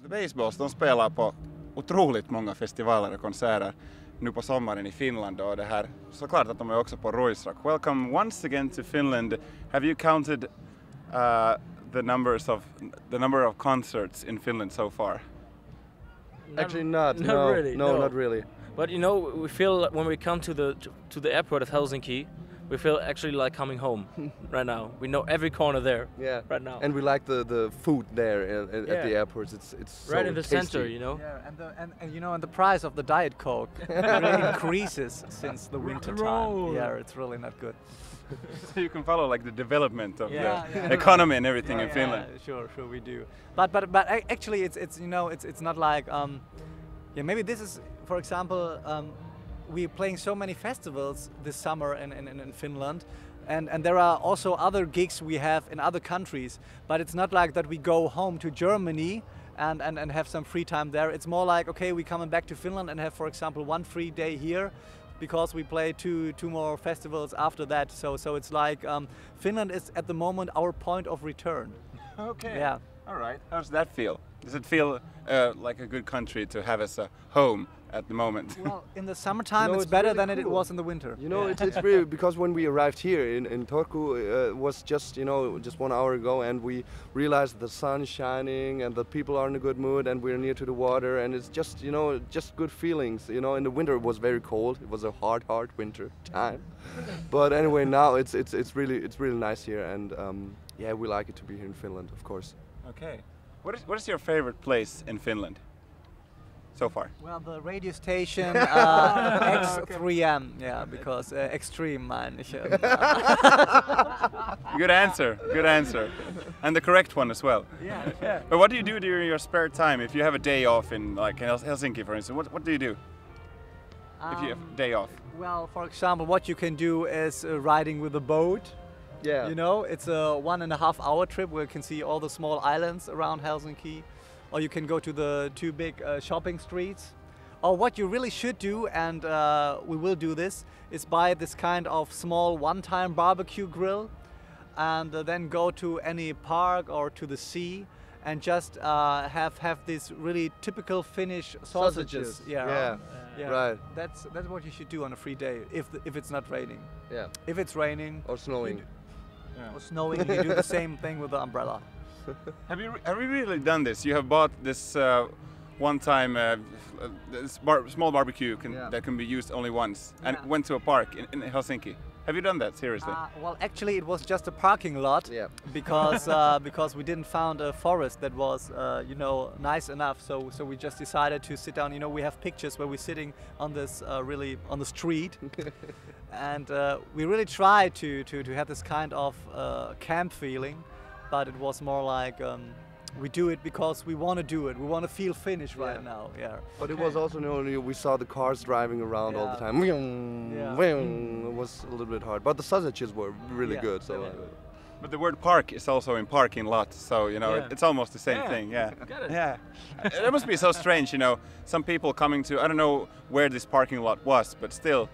The Baseballs, de spelar på otroligt många festivaler och konserter nu på sommaren i Finland och det här. Såklart att de är också på Ruisrock. Welcome once again to Finland. Have you counted the number of concerts in Finland so far? Actually not really. No, not really. But you know, we feel when we come to the airport of Helsinki, we feel actually like coming home right now. We know every corner there. Yeah. Right now. And we like the food there at the airports. It's right so in the tasty. center, you know. Yeah, and you know, and the price of the Diet Coke really increases since the winter time. Yeah, it's really not good. So you can follow like the development of the economy and everything in Finland. Yeah, sure we do. But actually, it's you know, it's not like yeah, maybe this is, for example, we're playing so many festivals this summer in Finland, and there are also other gigs we have in other countries, but it's not like that we go home to Germany and have some free time there. It's more like, okay, we're coming back to Finland and have, for example, one free day here because we play two more festivals after that. So it's like Finland is at the moment our point of return. Okay. Yeah. All right. How does that feel? Does it feel like a good country to have as a home at the moment? Well, in the summertime, it's it's better really than cool. it was in the winter. You know, it's really, because when we arrived here in Turku, it was just, you know, just 1 hour ago, and we realized the sun's shining and the people are in a good mood and we're near to the water, and it's just, you know, just good feelings. You know, in the winter it was very cold. It was a hard winter time. But anyway, now it's really nice here, and yeah, we like it to be here in Finland, of course. Okay. What is your favorite place in Finland so far? Well, the radio station X3M, yeah, because extreme, man. Good answer, good answer. And the correct one as well. Yeah. But what do you do during your spare time if you have a day off in like Helsinki, for instance? What do you do if you have a day off? Well, for example, what you can do is riding with a boat. Yeah. You know, it's a 1.5 hour trip where you can see all the small islands around Helsinki. Or you can go to the two big shopping streets. Or what you really should do, and we will do this, is buy this kind of small one-time barbecue grill and then go to any park or to the sea and just have these really typical Finnish sausages. Yeah. Right. That's what you should do on a free day if it's not raining. Yeah. If it's raining Or snowing. or snowing, you do the same thing with the umbrella. Have you really done this? You have bought this one-time small barbecue that can be used only once, and went to a park in Helsinki. Have you done that seriously? Well, actually, it was just a parking lot. Yeah. Because we didn't found a forest that was you know, nice enough. So we just decided to sit down. You know, we have pictures where we're sitting on this really on the street, and we really tried to have this kind of camp feeling. But it was more like we do it because we want to do it. We want to feel Finnish right now. Yeah. But it was also, you know, we saw the cars driving around all the time. It was a little bit hard, but the sausages were really good. So. But the word park is also in parking lot, so you know it's almost the same thing. Yeah. Got it. Yeah. It must be so strange, you know. Some people coming to, I don't know where this parking lot was, but still,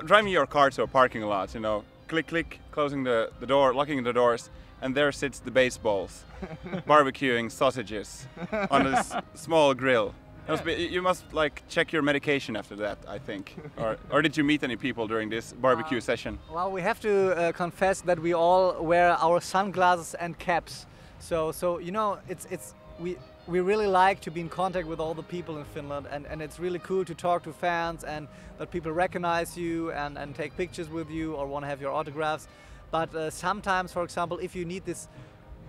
driving your car to a parking lot, you know, click, closing the door, locking the doors. And there sits the Baseballs, barbecuing sausages on a small grill. You must like check your medication after that, I think. Or did you meet any people during this barbecue session? Well, we have to confess that we all wear our sunglasses and caps. So you know, we really like to be in contact with all the people in Finland, and it's really cool to talk to fans and that people recognize you and take pictures with you or want to have your autographs. But sometimes, for example, if you need this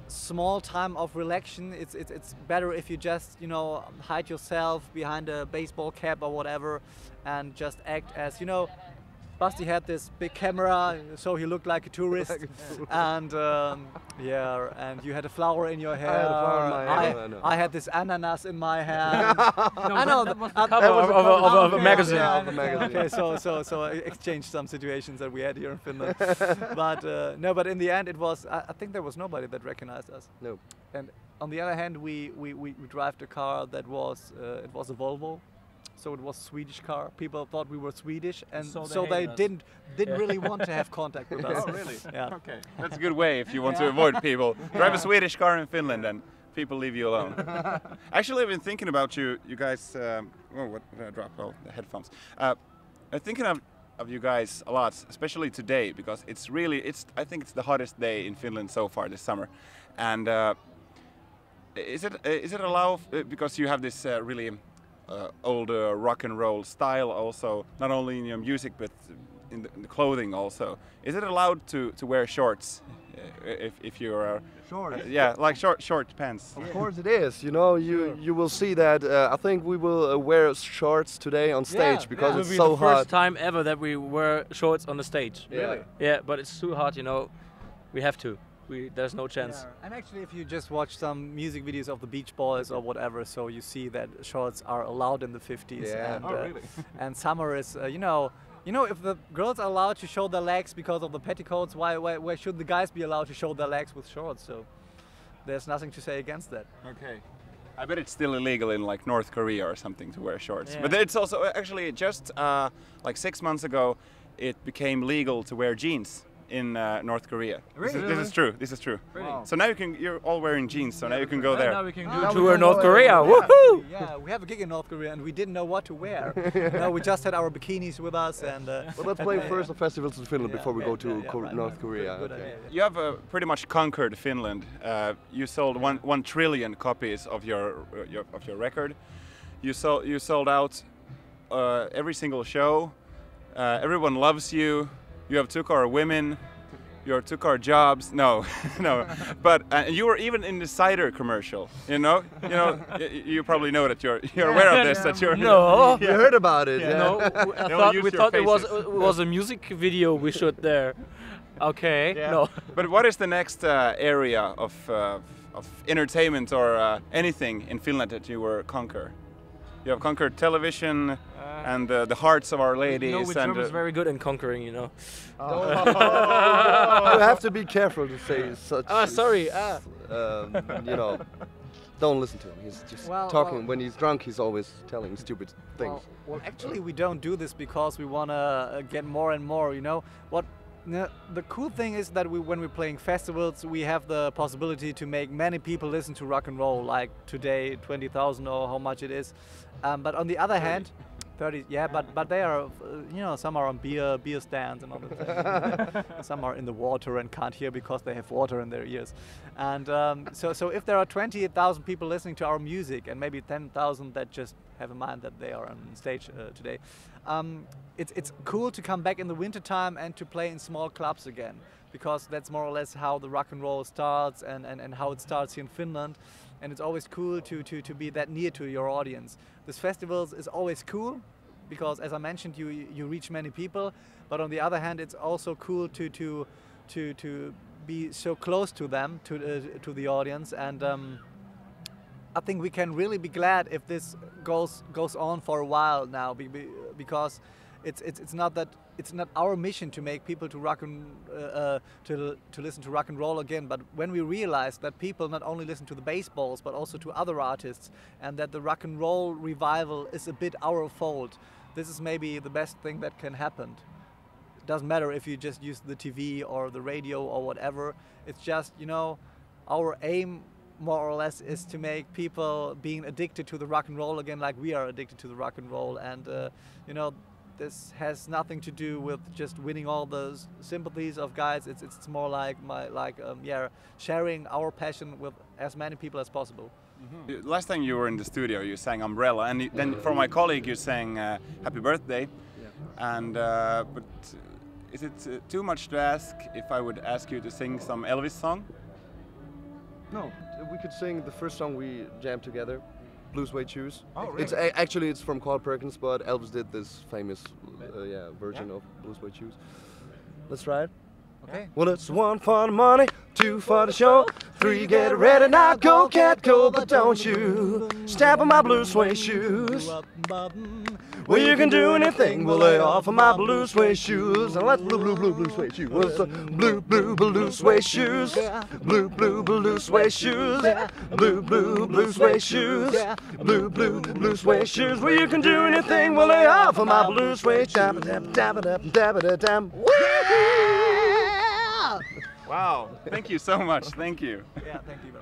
small time of relaxation, it's better if you just, you know, hide yourself behind a baseball cap or whatever and just act as, you know, Basti had this big camera, so he looked like a tourist, and and you had a flower in your hair. I had a flower in my hair. I had this ananas in my hand. I know that was the cover of a magazine. Yeah, of a magazine. Okay, so I exchanged some situations that we had here in Finland, but no, but in the end it was. I think there was nobody that recognized us. No. And on the other hand, we drive the car that was it was a Volvo. So it was a Swedish car. People thought we were Swedish, and so they didn't really want to have contact with us. Oh, really? Yeah. Okay. That's a good way if you want to avoid people. Drive a Swedish car in Finland, and people leave you alone. Actually, I've been thinking about you guys. Oh, what did I drop? Oh, the headphones. I'm thinking of you guys a lot, especially today, because it's really, I think it's the hottest day in Finland so far this summer. And is it allowed, because you have this really old rock and roll style also, not only in your music but in the clothing also. Is it allowed to wear shorts if you are Shorts? yeah, like short pants? Of course it is. You know, you will see that. I think we will wear shorts today on stage because It it's will be so the hot. first time ever that we wear shorts on the stage. Really? Yeah, but it's too hot, you know. We have to. There's no chance. Yeah. And actually, if you just watch some music videos of the Beach Boys or whatever, so you see that shorts are allowed in the 50s. Yeah. And, Oh, really? and summer is, you know, if the girls are allowed to show their legs because of the petticoats, why should the guys be allowed to show their legs with shorts? So there's nothing to say against that. Okay. I bet it's still illegal in like North Korea or something to wear shorts. Yeah. But it's also actually just like 6 months ago, it became legal to wear jeans in North Korea. Really? This is true. This is true. Wow. So now you're all wearing jeans. So now you can go there. Now we can Ah, go we tour can North go Korea. there. Woohoo! Yeah, we have a gig in North Korea and we didn't know what to wear. No, we just had our bikinis with us and. Well, let's play first the festivals in Finland before we go to right, North right. Korea. Good Okay. idea. You have pretty much conquered Finland. You sold 1 trillion copies of your record. You sold out every single show. Everyone loves you. You have 2-car women. Your 2-car jobs. No, no. But you were even in the cider commercial. You know. You probably know that you're aware of this. That you're. No. You heard about it? Yeah. No, use we your thought it faces. was a music video we shoot there. Okay. Yeah. No. But what is the next area of entertainment or anything in Finland that you will conquer? You have conquered television and the hearts of our ladies. No, with and Germans very good in conquering, you know. You have to be careful to say such. Sorry. You know, don't listen to him. He's just talking. When he's drunk, he's always telling stupid things. Well, actually, we don't do this because we want to get more and more. You know what? The cool thing is that when we're playing festivals, we have the possibility to make many people listen to rock and roll. Like today, 20,000 or how much it is. But on the other hand, 30. Yeah, but they are, you know, some are on beer stands and other things. Some are in the water and can't hear because they have water in their ears. And so if there are 28,000 people listening to our music and maybe 10,000 that just have in mind that they are on stage today, it's cool to come back in the wintertime and to play in small clubs again, because that's more or less how the rock and roll starts and how it starts here in Finland. And it's always cool to be that near to your audience. This festivals is always cool because, as I mentioned, you reach many people. But on the other hand, it's also cool to be so close to them, to the audience. And I think we can really be glad if this goes on for a while now, because it's not our mission to make people to listen to rock and roll again. But when we realize that people not only listen to the baseballs but also to other artists, and that the rock and roll revival is a bit our fault, this is maybe the best thing that can happen. It doesn't matter if you just use the TV or the radio or whatever. It's just, you know, our aim more or less is to make people being addicted to the rock and roll again, like we are addicted to the rock and roll. And you know, this has nothing to do with just winning all the sympathies of guys. It's more like sharing our passion with as many people as possible. Mm-hmm. Last time you were in the studio, you sang Umbrella, and then for my colleague, you sang Happy Birthday. Yeah. And but is it too much to ask if I would ask you to sing some Elvis song? No, we could sing the first song we jammed together, Blue Suede Shoes. Oh, really? It's actually it's from Carl Perkins, but Elvis did this famous version of Blue Suede Shoes. Let's try it. Okay. Well, it's 1 for the money, 2 for the show, 3 get ready now, go cat go, but don't you step on my blue suede shoes. Well, you can do anything, we'll lay off of my blue suede shoes. And let's blue suede shoes. What's the blue suede shoes? Blue suede shoes. Blue suede shoes. Blue suede shoes. Well, you can do anything, we'll lay off of my blue suede shoes. Wow, thank you so much, thank you. Yeah, thank you.